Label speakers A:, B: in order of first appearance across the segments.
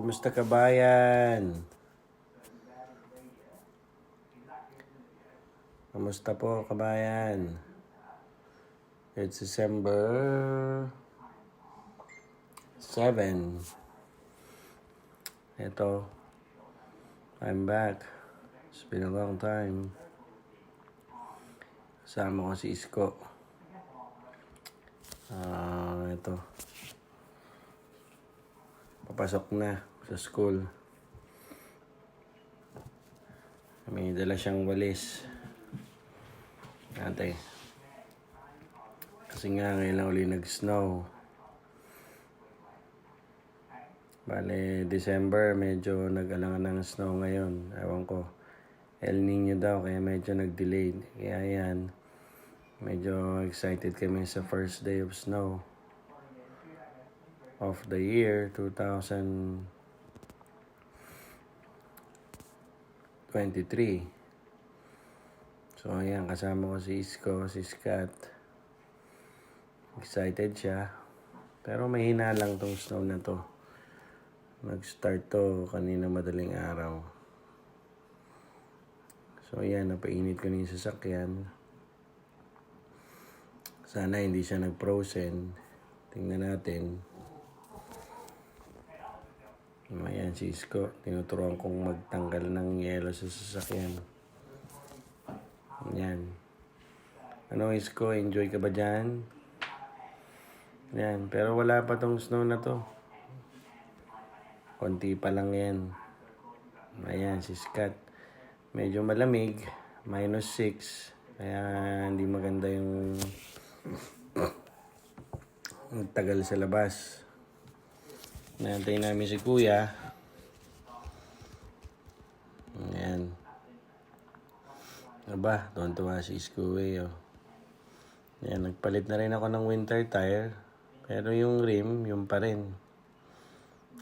A: Kumusta kabayan? Kumusta po kabayan? It's December 7. Ito, I'm back. It's been a long time. Kasama ko si Isko. Ito. Papasok na sa school. May dala siyang walis. Ate. Kasi nga ngayon lang uli nag-snow. Bale, December, medyo nag-alangan ng snow ngayon. Ewan ko. El Nino daw, kaya medyo nag-delay. Kaya yan, medyo excited kami sa first day of snow of the year 2023. So ayan, kasama ko si Isko, si Scott. Excited siya. Pero mahina lang tong snow na to. Nag-start to kanina madaling araw. So ayan, napainit ko na yung sasakyan. Sana hindi siya nag-frozen. Tingnan natin. Ayan si Isko. Tinuturuan kong magtanggal ng yelo sa sasakyan. Ayan. Ano Isko, enjoy ka ba dyan? Ayan, pero wala pa tong snow na to. Konti pa lang yan. Ayan, si Scott. Medyo malamig. -6. Kaya hindi maganda yung tagal sa labas. Naantay namin si Kuya. Ayan. Aba, tuwan-tuwa si Isko oh. Ayan, nagpalit na rin ako ng winter tire. Pero yung rim, yung pa rin.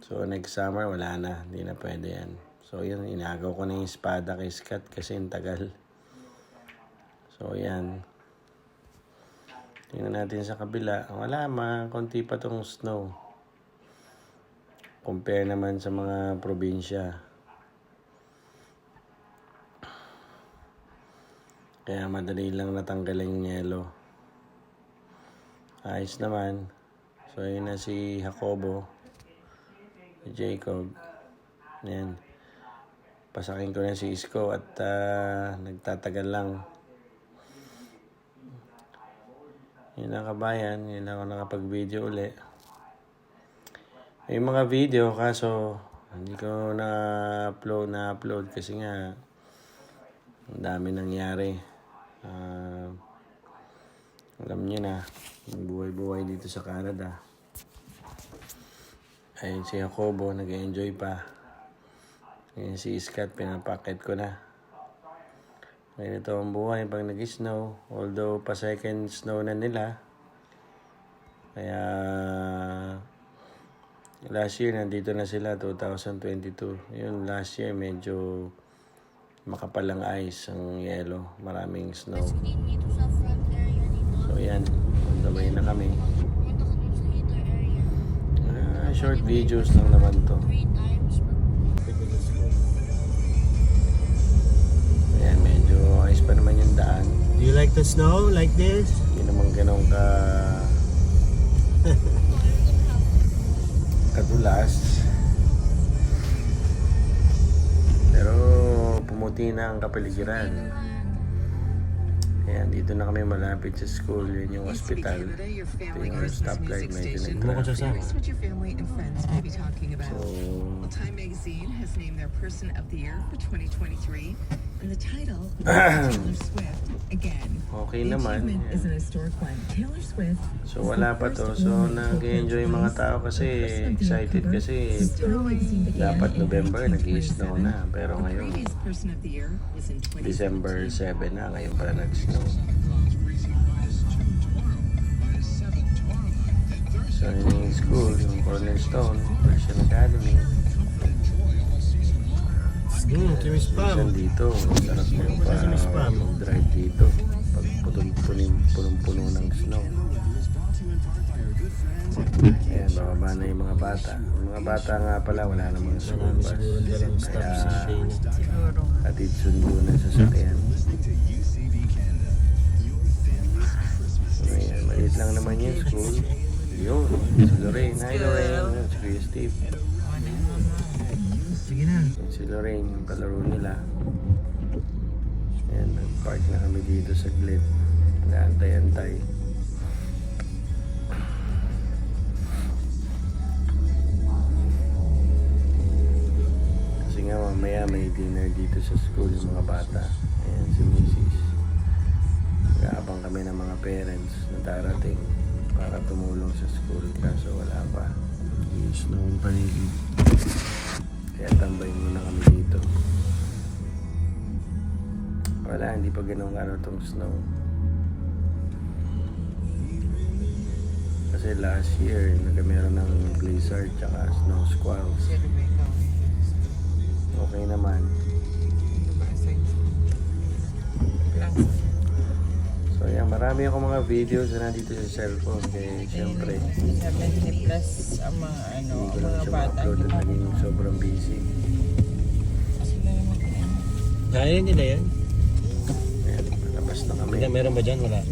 A: So, next summer, wala na. Hindi na pwede yan. So, yun, inagaw ko na yung espada kay Scott kasi yung tagal. So, yan. Tingnan natin sa kabila. Wala, konti pa tong snow. Compare naman sa mga probinsya. Kaya madali lang natanggal yung yelo. Ayos naman. So, yun na si Jacobo. Si Jacob. Ayan. Pasakin ko na si Isko at nagtatagal lang. Yun lang kabayan. Yun lang ako nakapag-video uli. May mga video kaso hindi ko na-upload kasi nga ang dami nangyari. Alam niyo na, buhay-buhay dito sa Canada. Ayun si Jacobo, nag-enjoy pa. Ayun si Scott, pinapaket ko na. Ngayon ito ang buhay pag nag-snow. Although pa second snow na nila. Kaya last year nandito na sila, 2022. Yun, last year medyo makapal ang ice, ang yelo. Maraming snow. So yan, on the way na kami. Short videos lang naman to. Ayan, medyo ice pa naman yung daan.
B: Do you like the snow like this?
A: Hindi naman ganun kadulas. Pero pumuti na ang kapaligiran. Ayan, dito na kami malapit sa school. Yan yung hospital. Ito yung stoplight. Medyo nag-traffic. So,
C: Time magazine has named their person of the year for 2023, and the title Taylor Swift again.
A: Okay naman.
C: Is an historic one. Taylor Swift.
A: So wala pa to. So nag-enjoy yung mga tao kasi excited kasi dapat November nag-i-snow na. Pero ngayon December 7 na. Ngayon pala nag-snow. So yun yung school, yung Cornerstone Christian Academy.
B: Spam.
A: Dito, sarap yung drive dito. Pag punong-puno ng snow. Ayan, bababa na yung mga bata. Yung mga bata nga pala, wala namang school bus.
B: Siguro dalang stop
A: Kaya,
B: sa Shane.
D: Siguro nga.
A: atid sundo na sa sakyan. Ayan, maliit lang naman yung school. Yun, si Lorraine. Hi Lorraine. Yun, si Kuya Steve.
B: Sige na.
A: Yun, si Lorraine, yung kalaro nila. Ayan, nag-park na kami dito sa glit. Nag-antay-antay. Kasi nga mamaya may dinner dito sa school yung mga bata. Ayan, si Mrs. Nag-aabang kami ng mga parents na darating para tumulong sa school kaso wala pa. Snow ang paligid. Kaya tambay muna kami dito. Wala, hindi pa ganun tong snow. Kasi last year, meron ng blizzard tsaka snow squalls.
D: Si Rebecca.
A: Okay naman. So yan, marami ako mga videos na nandito sa cellphone. Kaya syempre,
D: 70 plus ang mga ano,
A: hindi ko
D: ang
A: lang
D: mga
A: siya
D: bata.
A: ma-upload at naging sobrang busy.
D: Sila naman yan.
B: Kaya nila yan?
A: Ayan, palabas na kami.
B: Hindi, meron ba dyan? Wala.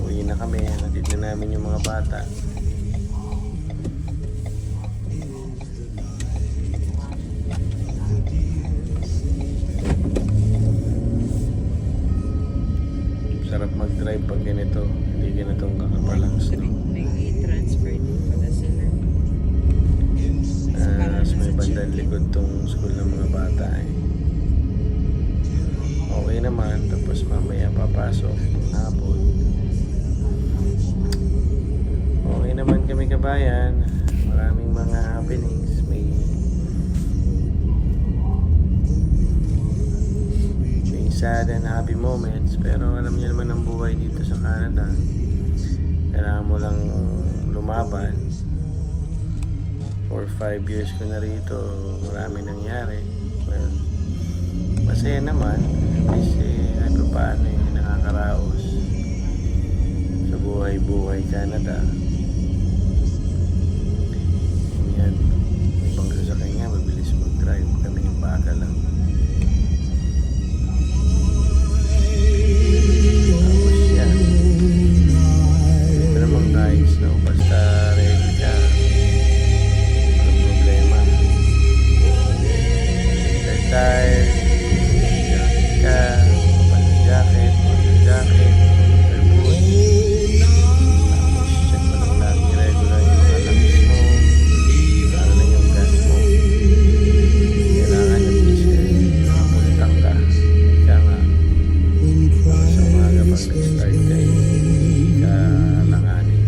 A: Uwi na kami, natid na namin yung mga bata. Sarap mag-drive pag ganito, hindi ganitong kakapalang snow.
D: Nag-i-transfer din pala sila.
A: Mas may bandang likod tong school ng mga bata eh. Okay naman, tapos mamaya papasok ng hapon. Okay naman kami kabayan. Maraming mga happenings. May sad and happy moments. Pero alam niyo naman ang buhay dito sa Canada. Kailangan mo lang lumaban. 4 or 5 years ko na rito. Marami nangyari. Well, masaya naman. Kasi kahit pa paano nakakaraos sa buhay-buhay Canada. Yan. Ibang sasakay nga, mabilis mag-drive. Kami yung baka lang. Tapos yan. Ito namang nice, no? Basta ready ka. Walang problema. Tire, jacket ka, kapal na jacket, water jacket, water boots. Tapos check mo lang lagi regular yung mga lungs mo. Para na yung gas mo. Kailangan at least nakapuntak ka. Kaya nga, para sa umaga pag nag-start ka hindi ka langanin.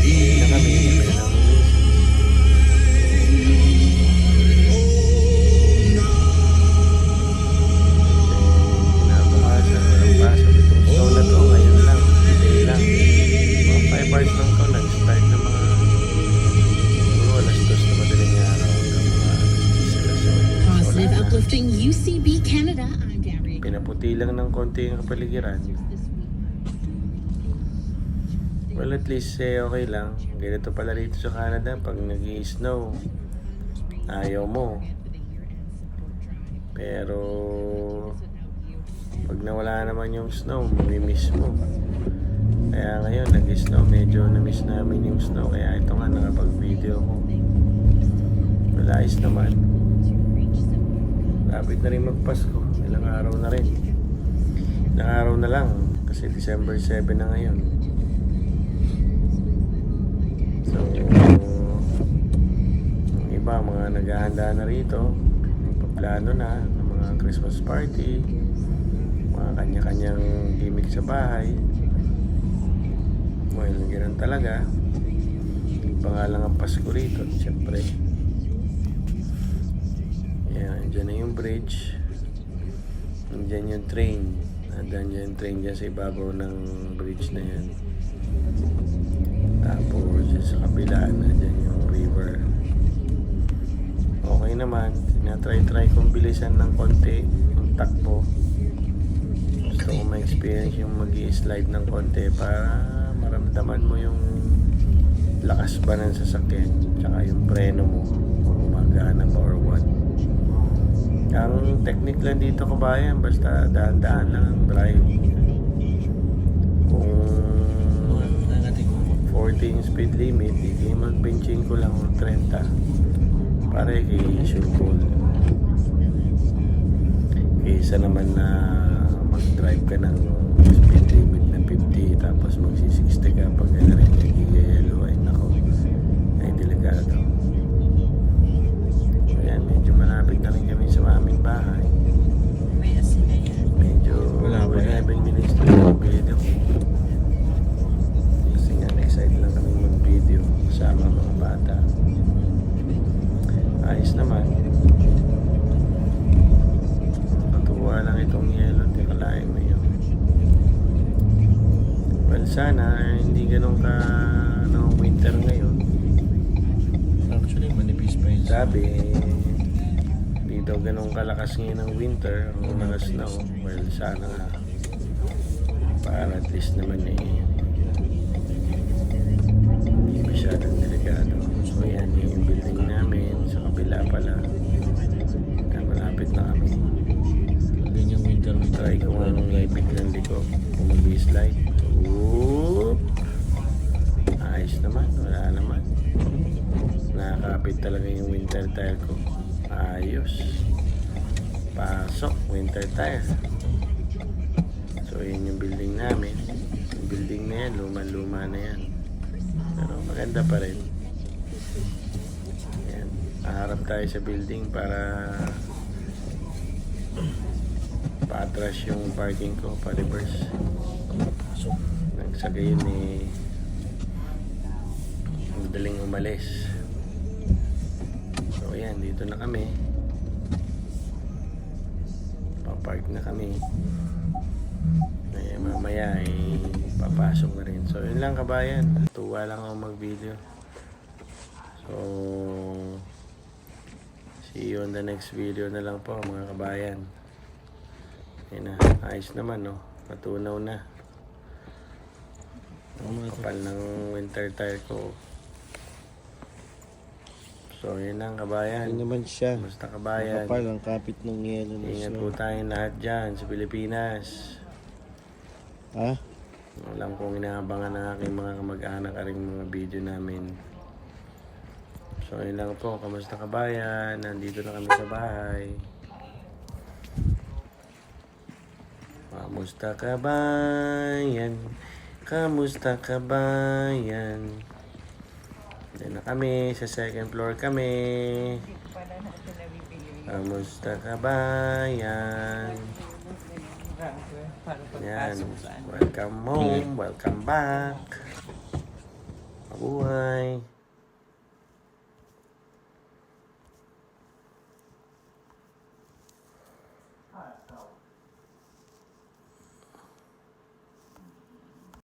A: Hindi na kami, kami lang kinabukasan, walang pasok. Itong snow na to, ngayon lang, today lang. Mga 5 hours lang to, nag-start na mga siguro alas 2 na madaling araw hanggang mga alas 10, alas 8.
E: Positive, uplifting UCB Canada. I'm Gabrielle.
A: Pinaputi lang ng konti yung kapaligiran. Well, at least okay lang. Ganito pala rito sa Canada, pag nag-i-snow, ayaw mo. Pero pag nawala naman yung snow, mamimiss mo. Kaya ngayon, nag-snow, medyo na-miss namin yung snow. Kaya ito nga, nakapag-video ko. Well, ayos naman. Lapit na rin magpasko. Ilang araw na rin. Ilang araw na lang. Kasi December 7 na ngayon. So, yung iba, mga naghahanda na rito. Magpaplano na ng mga Christmas party. Mga kanya-kanyang gimmick sa bahay. Well, ganun talaga. Pa nga lang ang Pasko rito. Siyempre. Yan, dyan na yung bridge. Dyan yung train. Nandyan yung train dyan sa ibabaw ng bridge na yan. Tapos dyan sa kabila, nandyan yung river. Okay naman. Tinatry-try kong bilisan ng konti yung takbo. ma-experience yung mag-i-slide ng konti para maramdaman mo yung lakas ba ng sasakyan tsaka yung preno mo kung gumagana ba or what. Ang technique lang dito kabayan, basta daan-daan lang ang drive. Kung 14 speed limit, hindi mag-benching ko lang ng 30 para kay sure ball. Kaysa naman na mag-drive ka ng speed limit na 50 tapos magsi-60 ka pag rin nag-yellow, ay nako, ay delikado. So yan, medyo malapit na rin kami sa aming bahay.
D: May asin na yan.
A: Medyo
B: Wala pa yan.
A: 11 minutes to yung video. Kasi nga excited lang kami mag-video kasama mga bata. Ayos naman. Katuwa lang itong yellow, di kalain mo yun. Well, sana hindi ganun ka winter ngayon.
B: Actually, manipis pa yun.
A: Sabi, hindi daw ganun kalakas ngayon ng winter, ang mga snow. Well, sana nga. Para at least naman hindi masyadong delikado. So yan, yung building namin sa kabila pala. Yan, malapit na kami.
B: Yun yung winter.
A: Try ko nga nung ipit ng liko kung mag-slide. Oop! Ayos naman, wala naman. Nakakapit talaga yung winter tire ko. Ayos. Pasok, winter tire. So yun yung building namin. Yung building na yan, luma-luma na yan. Pero maganda pa rin. Yan. Aharap tayo sa building para pa-atras yung parking ko, pa-reverse.
B: So,
A: Nang sa gayon madaling umalis. So ayan, dito na kami. Papark na kami. Mamaya ay papasok na rin. So yun lang kabayan. Tuwa lang ako mag-video. So see you on the next video na lang po mga kabayan. Ayun na, ayos naman no. Matunaw na. Kapal ng winter tire ko. So yun lang kabayan.
B: yun naman siya.
A: Basta kabayan.
B: Kapal ang kapit ng yelo na
A: Ingat
B: siya.
A: po tayong lahat dyan sa Pilipinas.
B: Ha?
A: Alam kong inaabangan ng aking mga kamag-anak aring mga video namin. So yun lang po. Kamusta kabayan? Nandito na kami sa bahay. Kamusta kabayan? Kamusta kabayan? Diyan na kami. Sa second floor kami.
D: Pala natin nabibili.
A: Kamusta kabayan?
D: Para
A: Yan.
D: pagpasok sa ano.
A: Welcome home. Welcome back. Mabuhay.